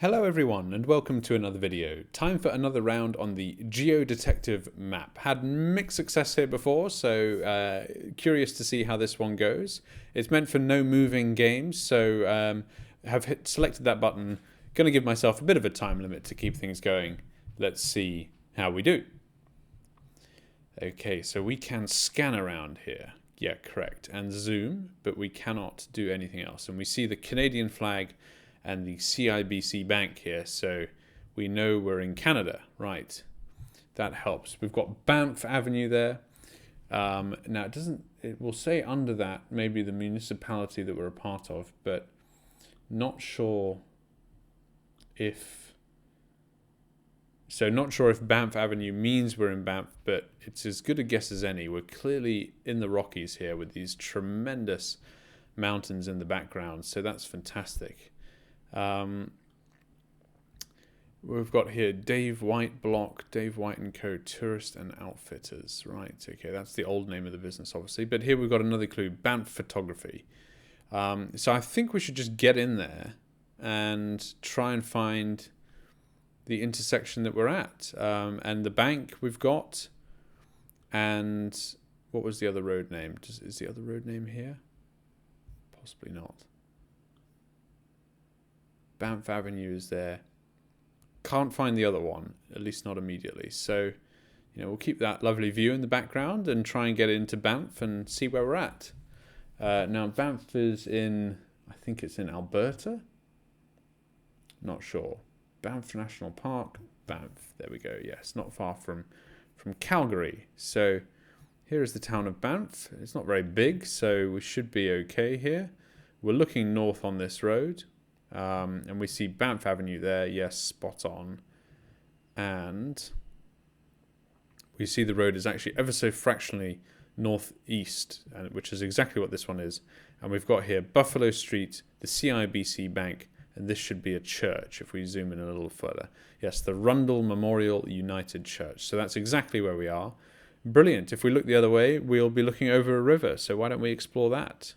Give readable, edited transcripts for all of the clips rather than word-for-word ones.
Hello everyone and welcome to another video. Time for another round on the GeoDetective map. Had mixed success here before, so curious to see how this one goes. It's meant for no moving games, so have selected that button. Going to give myself a bit of a time limit to keep things going. Let's see how we do. Okay, so we can scan around here. Yeah, correct. And zoom, but we cannot do anything else. And we see the Canadian flag and the CIBC bank here, so we know we're in Canada, right? That helps. We've got Banff Avenue there. Now it will say under that maybe the municipality that we're a part of, but not sure if Banff Avenue means we're in Banff, but it's as good a guess as any. We're clearly in the Rockies here with these tremendous mountains in the background, so that's fantastic. We've got here Dave White Block, Dave White & Co. Tourist and Outfitters. Right, okay, that's the old name of the business, obviously. But here we've got another clue, Banff Photography. So I think we should just get in there and try and find the intersection that we're at. And the bank we've got. And what was the other road name? Is the other road name here? Possibly not. Banff Avenue is there. Can't find the other one, at least not immediately. So, we'll keep that lovely view in the background and try and get into Banff and see where we're at. Now, Banff is in, I think it's in Alberta. Not sure. Banff National Park, Banff. There we go. Yes, not far from Calgary. So, here is the town of Banff. It's not very big, so we should be okay here. We're looking north on this road. And we see Banff Avenue there, yes, spot on. And we see the road is actually ever so fractionally northeast, which is exactly what this one is. And we've got here Buffalo Street, the CIBC Bank, and this should be a church if we zoom in a little further. Yes, the Rundle Memorial United Church. So that's exactly where we are. Brilliant. If we look the other way, we'll be looking over a river. So why don't we explore that?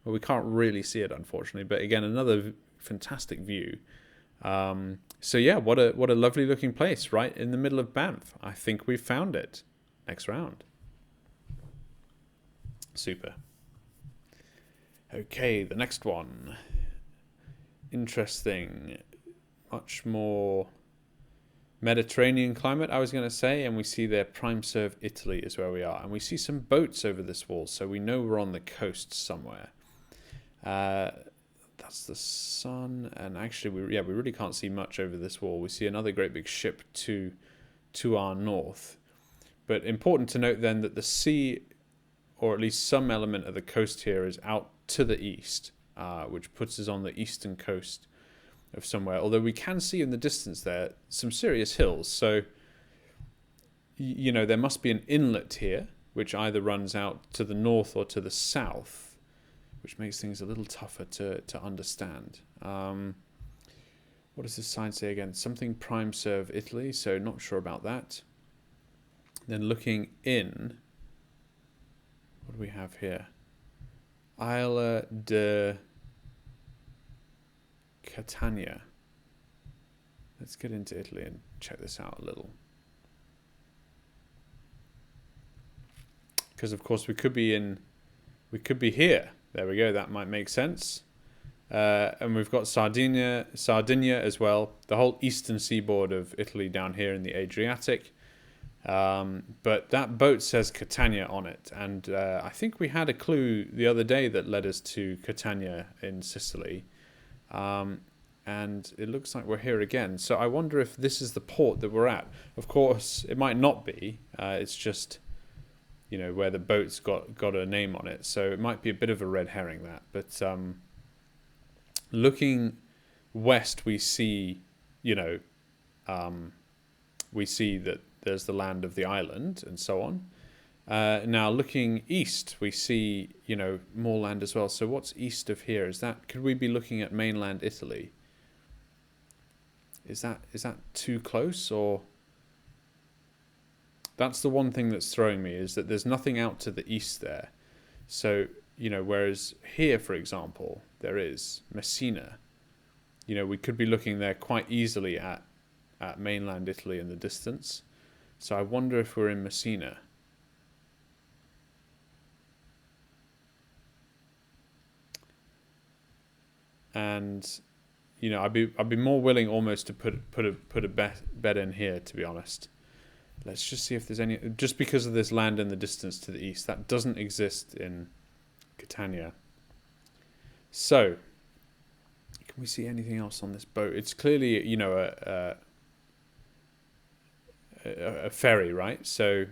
Well, we can't really see it, unfortunately. But again, another fantastic view. So yeah, what a lovely looking place right in the middle of Banff. I think we've found it. Next round. Super. Okay, the next one. Interesting. Much more Mediterranean climate, I was going to say, and we see there Prime Serve Italy is where we are, and we see some boats over this wall, so we know we're on the coast somewhere. That's the sun, and actually we really can't see much over this wall. We see another great big ship to our north. But important to note then that the sea, or at least some element of the coast here, is out to the east, which puts us on the eastern coast of somewhere. Although we can see in the distance there some serious hills. So, there must be an inlet here, which either runs out to the north or to the south, which makes things a little tougher to understand. What does this sign say again? Something Prime Serve Italy, so not sure about that. Then looking in, what do we have here? Isla de Catania. Let's get into Italy and check this out a little. Because of course we could be here. There we go, that might make sense. And we've got Sardinia as well, the whole eastern seaboard of Italy down here in the Adriatic. But that boat says Catania on it, and I think we had a clue the other day that led us to Catania in Sicily. And it looks like we're here again. So I wonder if this is the port that we're at. Of course, it might not be. It's just where the boat's got a name on it. So it might be a bit of a red herring, that. But looking west, we see, we see that there's the land of the island and so on. Now looking east, we see, more land as well. So what's east of here? Could we be looking at mainland Italy? Is that too close, or? That's the one thing that's throwing me, is that there's nothing out to the east there. So, whereas here, for example, there is Messina, you know, we could be looking there quite easily at mainland Italy in the distance. So I wonder if we're in Messina. And you know, I'd be more willing almost to put a bet in here, to be honest. Let's just see if there's any, just because of this land in the distance to the east that doesn't exist in Catania. So, can we see anything else on this boat? It's clearly, you know, a ferry, right? So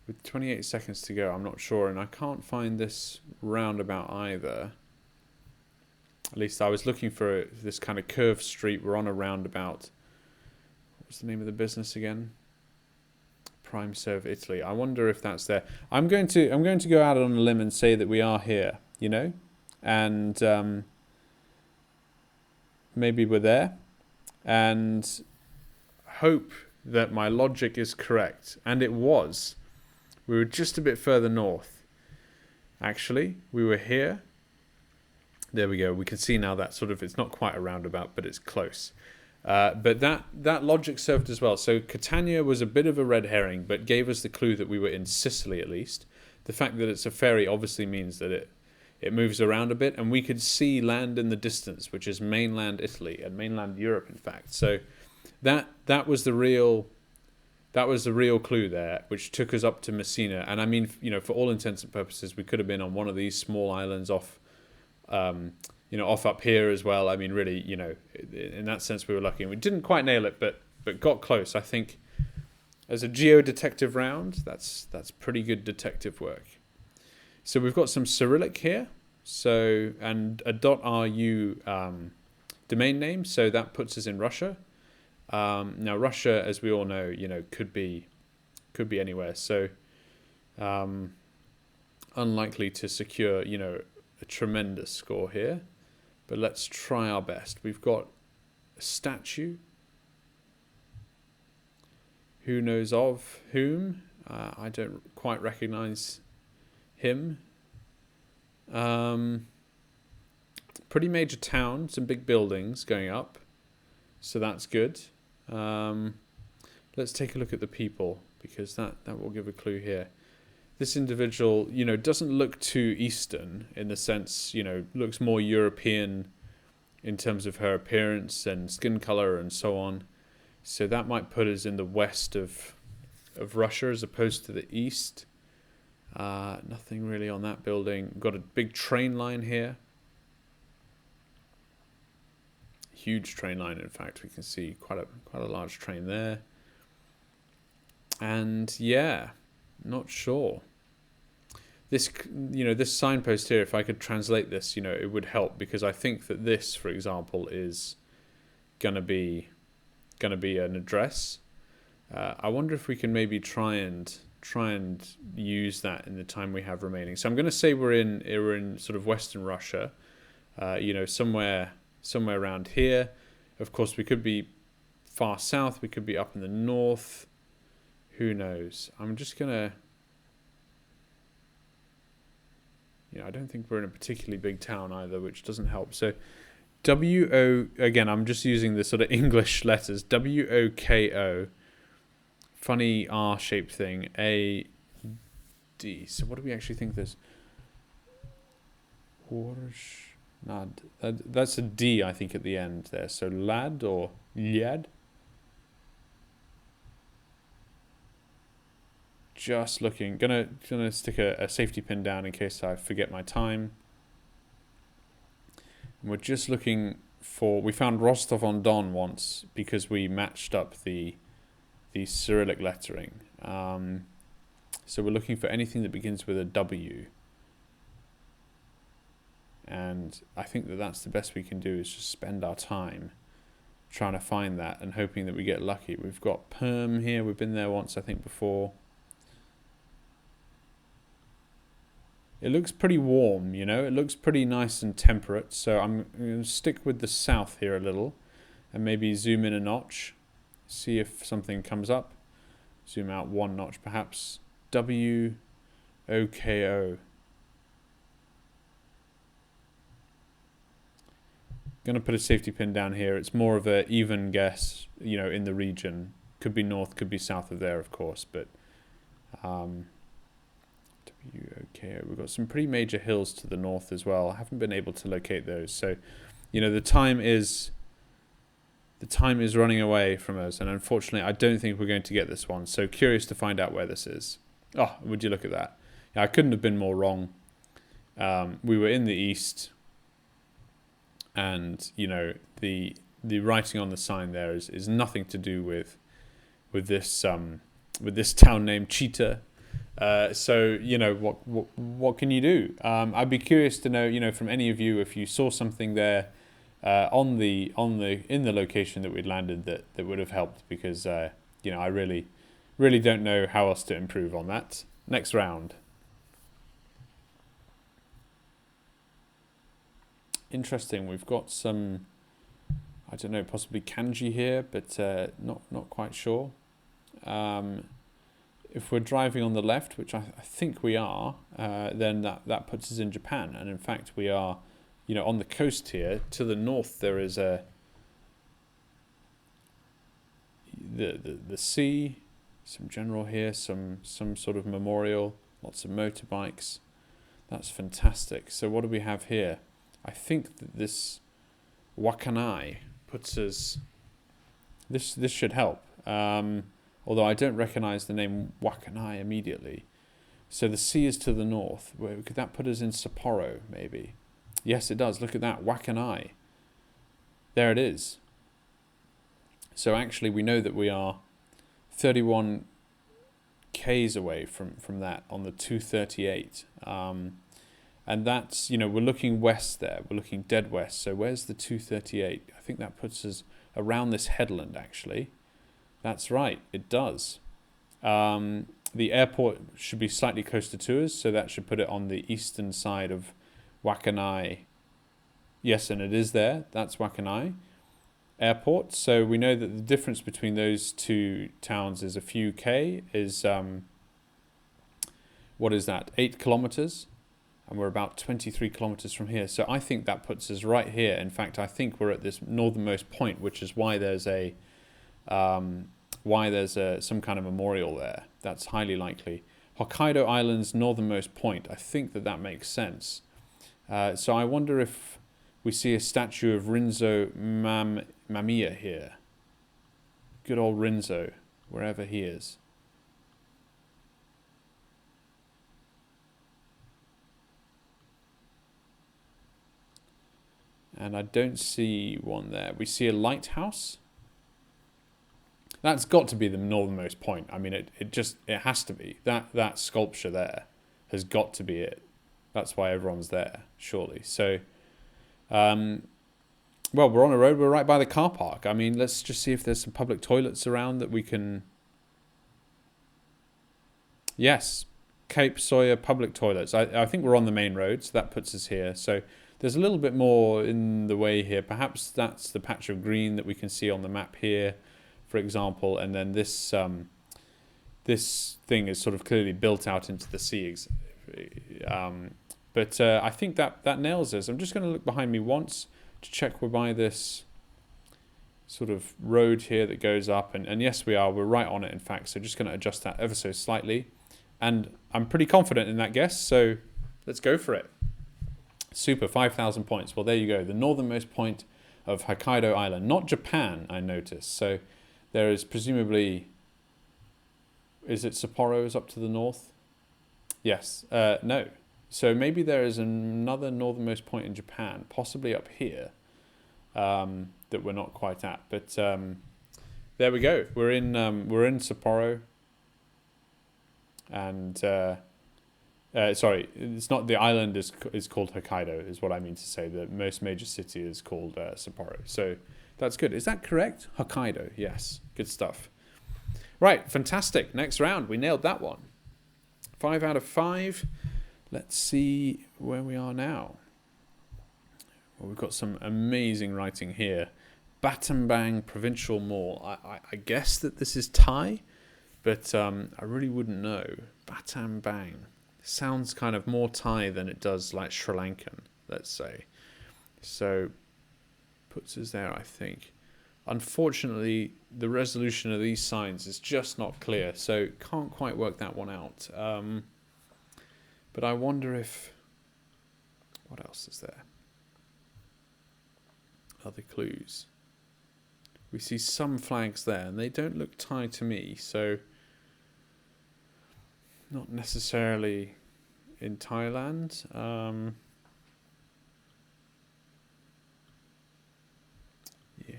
with 28 seconds to go, I'm not sure, and I can't find this roundabout either. At least I was looking for this kind of curved street. We're on a roundabout. What's the name of the business again? Prime Serve Italy. I wonder if that's there. I'm going to go out on a limb and say that we are here, you know, and maybe we're there, and hope that my logic is correct. And it was. We were just a bit further north. Actually, we were here. There we go. We can see now that sort of, it's not quite a roundabout, but it's close. But that logic served as well. So Catania was a bit of a red herring, but gave us the clue that we were in Sicily at least. The fact that it's a ferry obviously means that it moves around a bit, and we could see land in the distance, which is mainland Italy and mainland Europe, in fact. So that was the real clue there, which took us up to Messina. And I mean, you know, for all intents and purposes, we could have been on one of these small islands off. You know, off up here as well. I mean, really, you know, in that sense, we were lucky, and we didn't quite nail it, but got close. I think as a GeoDetective round, that's pretty good detective work. So we've got some Cyrillic here, so and a .ru domain name, so that puts us in Russia. Now Russia, as we all know, you know, could be anywhere. So unlikely to secure, you know, a tremendous score here, but let's try our best. We've got a statue. Who knows of whom? I don't quite recognize him. Pretty major town, some big buildings going up, so that's good. Let's take a look at the people, because that will give a clue here. This individual, you know, doesn't look too Eastern in the sense, you know, looks more European in terms of her appearance and skin color and so on. So that might put us in the west of Russia as opposed to the east. Nothing really on that building. Got a big train line here. Huge train line, in fact. We can see quite a large train there. And yeah, not sure. This, you know, this signpost here, if I could translate this, you know, it would help, because I think that this, for example, is gonna be an address. I wonder if we can maybe try and use that in the time we have remaining. So I'm going to say we're in sort of Western Russia, you know, somewhere around here. Of course, we could be far south. We could be up in the north. Who knows? I'm just gonna. You know, I don't think we're in a particularly big town either, which doesn't help. So W-O, again, I'm just using the sort of English letters. W-O-K-O, funny R-shaped thing, A-D. So what do we actually think this? That's a D, I think, at the end there. So lad or liad? Just looking, gonna stick a safety pin down in case I forget my time. And we're just looking for, we found Rostov-on-Don once because we matched up the Cyrillic lettering. So we're looking for anything that begins with a W. And I think that's the best we can do, is just spend our time trying to find that and hoping that we get lucky. We've got Perm here, we've been there once, I think, before. It looks pretty warm, you know, it looks pretty nice and temperate, so I'm going to stick with the south here a little and maybe zoom in a notch, see if something comes up. Zoom out one notch perhaps. W-O-K-O. OKO. Gonna put a safety pin down here. It's more of an even guess, you know, in the region. Could be north, could be south of there, of course, but WOKO. We've got some pretty major hills to the north as well. I haven't been able to locate those, so you know the time is running away from us, and unfortunately, I don't think we're going to get this one. So curious to find out where this is. Oh, would you look at that? Yeah, I couldn't have been more wrong. We were in the east. And you know the writing on the sign there is nothing to do with this town named Cheetah. So you know what can you do? I'd be curious to know, you know, from any of you, if you saw something there in the location that we'd landed that would have helped, because you know, I really don't know how else to improve on that. Next round. Interesting. We've got some, I don't know, possibly kanji here, but not quite sure. If we're driving on the left, which I think we are, then that puts us in Japan. And in fact, we are, you know, on the coast here. To the north, there is the sea, some general here, some sort of memorial, lots of motorbikes. That's fantastic. So what do we have here? I think that this Wakanai puts us. This should help. Although I don't recognize the name Wakanai immediately. So the sea is to the north. Where could that put us in Sapporo, maybe? Yes, it does. Look at that, Wakanai. There it is. So actually, we know that we are 31 k's away from that on the 238. And that's, you know, we're looking west there. We're looking dead west. So where's the 238? I think that puts us around this headland, actually. That's right, it does. The airport should be slightly closer to us, so that should put it on the eastern side of Wakanai. Yes, and it is there. That's Wakanai Airport. So we know that the difference between those two towns is a few K, is, what is that, 8 kilometers? And we're about 23 kilometers from here. So I think that puts us right here. In fact, I think we're at this northernmost point, which is why there's some kind of memorial there. That's highly likely. Hokkaido Island's northernmost point. I think that makes sense. So I wonder if we see a statue of Rinzo Mamiya here. Good old Rinzo, wherever he is. And I don't see one there. We see a lighthouse. That's got to be the northernmost point. I mean, it has to be. That sculpture there has got to be it. That's why everyone's there, surely. So, well, we're on a road. We're right by the car park. I mean, let's just see if there's some public toilets around that we can... Yes, Cape Sawyer public toilets. I think we're on the main road, so that puts us here. So there's a little bit more in the way here. Perhaps that's the patch of green that we can see on the map here, for example, and then this this thing is sort of clearly built out into the sea. But I think that nails us. I'm just going to look behind me once to check we're by this sort of road here that goes up, and yes, we are. We're right on it, in fact. So just going to adjust that ever so slightly, and I'm pretty confident in that guess. So let's go for it. Super, 5,000 points. Well, there you go. The northernmost point of Hokkaido Island, not Japan, I noticed. So there is presumably, is it Sapporo is up to the north? Yes. No. So maybe there is another northernmost point in Japan, possibly up here, that we're not quite at. But there we go. We're in Sapporo, and sorry, it's not, the island is called Hokkaido, is what I mean to say. The most major city is called Sapporo. So that's good. Is that correct? Hokkaido. Yes. Good stuff. Right. Fantastic. Next round. We nailed that one. 5 out of 5. Let's see where we are now. Well, we've got some amazing writing here. Battambang Provincial Mall. I guess that this is Thai, but I really wouldn't know. Battambang. sounds kind of more Thai than it does like Sri Lankan, let's say. So puts us there, I think. Unfortunately, the resolution of these signs is just not clear, so can't quite work that one out. But I wonder if... what else is there? Other clues. We see some flags there, and they don't look Thai to me, so not necessarily in Thailand. Yeah.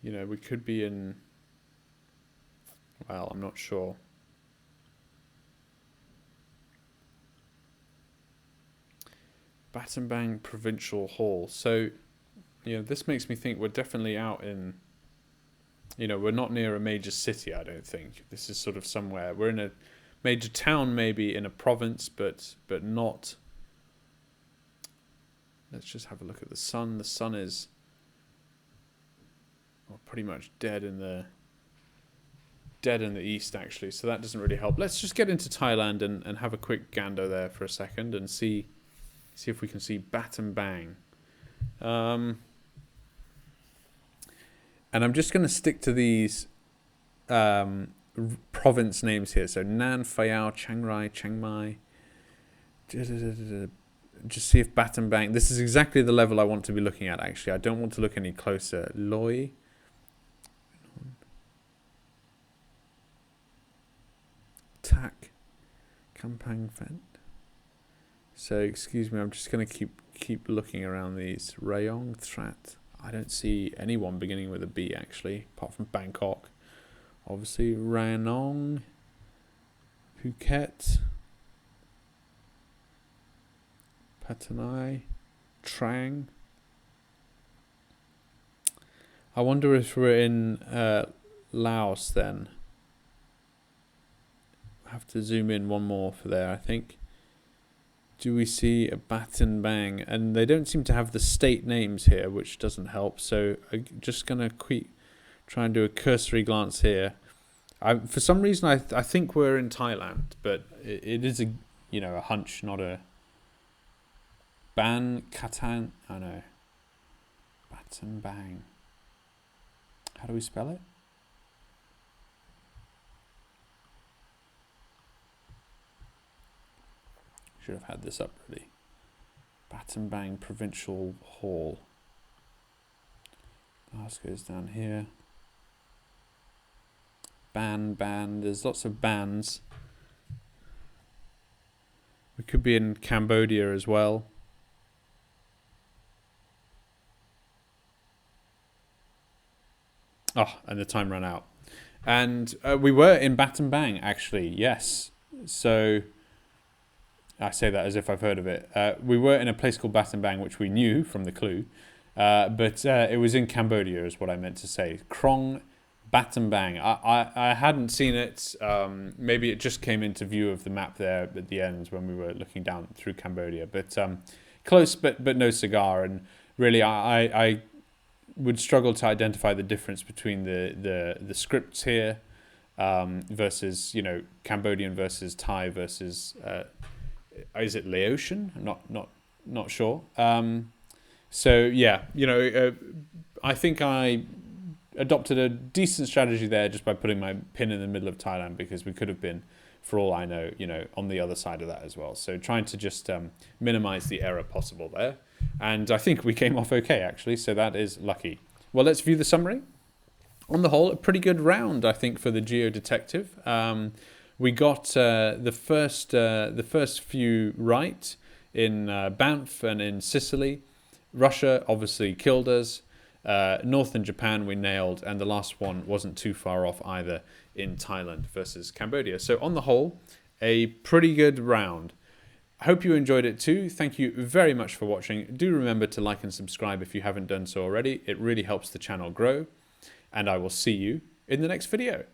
You know, we could be in... well, I'm not sure. Battambang Provincial Hall. So, you know, this makes me think we're definitely out in... you know, we're not near a major city, I don't think. This is sort of somewhere... we're in a major town, maybe in a province, but not... let's just have a look at the sun. The sun is... well, pretty much dead in the east, actually, so that doesn't really help. Let's just get into Thailand and have a quick gander there for a second and see if we can see Battambang. And I'm just going to stick to these province names here. So Nan, Phayao, Chiang Rai, Chiang Mai. Just see if Battambang... this is exactly the level I want to be looking at, actually. I don't want to look any closer. Loi. Tak. Kampang Vent. So, excuse me, I'm just going to keep looking around these. Rayong, Thrat. I don't see anyone beginning with a B, actually, apart from Bangkok. Obviously, Ranong, Phuket, Pattanae, Trang. I wonder if we're in Laos then. I have to zoom in one more for there, I think. Do we see a Battambang? And they don't seem to have the state names here, which doesn't help. So I'm just going to try and do a cursory glance here. For some reason, I think we're in Thailand, but it is a hunch, not a... Ban Katang. Oh no. Battambang. How do we spell it? Should have had this up ready. Battambang Provincial Hall. Glasgow's down here. Ban. There's lots of bans. We could be in Cambodia as well. Oh, and the time ran out. And we were in Battambang, actually, yes. So... I say that as if I've heard of it. We were in a place called Battambang, which we knew from the clue, but it was in Cambodia, is what I meant to say. Krong Battambang. I hadn't seen it. Maybe it just came into view of the map there at the end when we were looking down through Cambodia. But close, but no cigar. And really, I would struggle to identify the difference between the scripts here versus, Cambodian versus Thai versus... is it Laotian? Not sure. So yeah, I think I adopted a decent strategy there just by putting my pin in the middle of Thailand, because we could have been, for all I know, on the other side of that as well. So trying to just minimize the error possible there. And I think we came off okay, actually. So that is lucky. Well, let's view the summary. On the whole, a pretty good round, I think, for the GeoDetective. We got the first few right in Banff and in Sicily. Russia obviously killed us. Northern Japan we nailed, and the last one wasn't too far off either in Thailand versus Cambodia. So on the whole, a pretty good round. I hope you enjoyed it too. Thank you very much for watching. Do remember to like and subscribe if you haven't done so already. It really helps the channel grow. And I will see you in the next video.